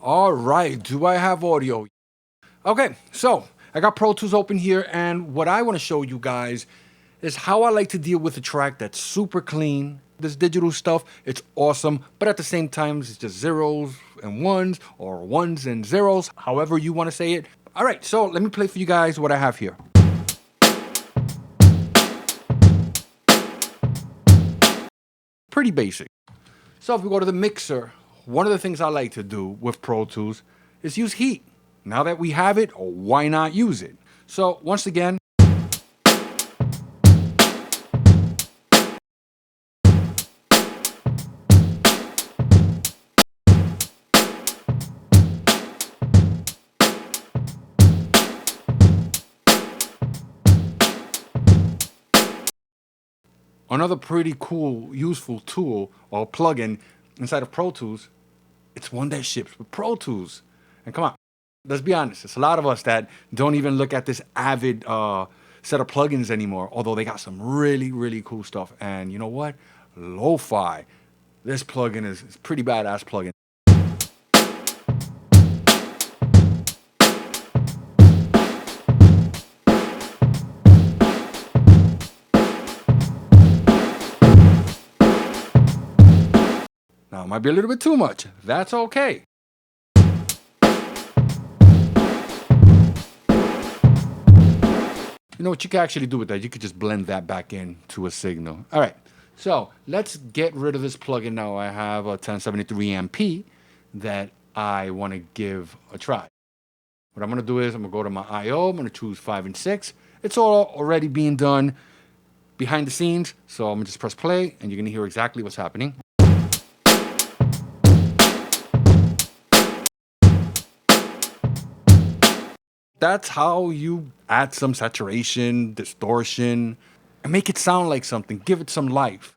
All right, do I have audio? Okay, so I got Pro Tools open here, and what I want to show you guys is how I like to deal with a track that's super clean. This digital stuff, it's awesome, but at the same time, it's just zeros and ones, or ones and zeros, however you want to say it. All right, so let me play for you guys what I have here. Pretty basic. So if we go to the mixer, one of the things I like to do with Pro Tools is use heat. Now that we have it, why not use it? So once again, another pretty cool, useful tool or plugin inside of Pro Tools, it's one that ships with Pro Tools. And come on, let's be honest, it's a lot of us that don't even look at this avid set of plugins anymore, although they got some really, really cool stuff. And you know what? Lo-fi. This plugin is pretty badass plugin. Now, it might be a little bit too much. That's okay. You know what you can actually do with that? You could just blend that back into a signal. All right, so let's get rid of this plugin now. I have a 1073 MP that I want to give a try. What I'm going to do is I'm going to go to my I.O. I'm going to choose 5 and 6. It's all already being done behind the scenes, so I'm going to just press play, and you're going to hear exactly what's happening. That's how you add some saturation, distortion, and make it sound like something, give it some life.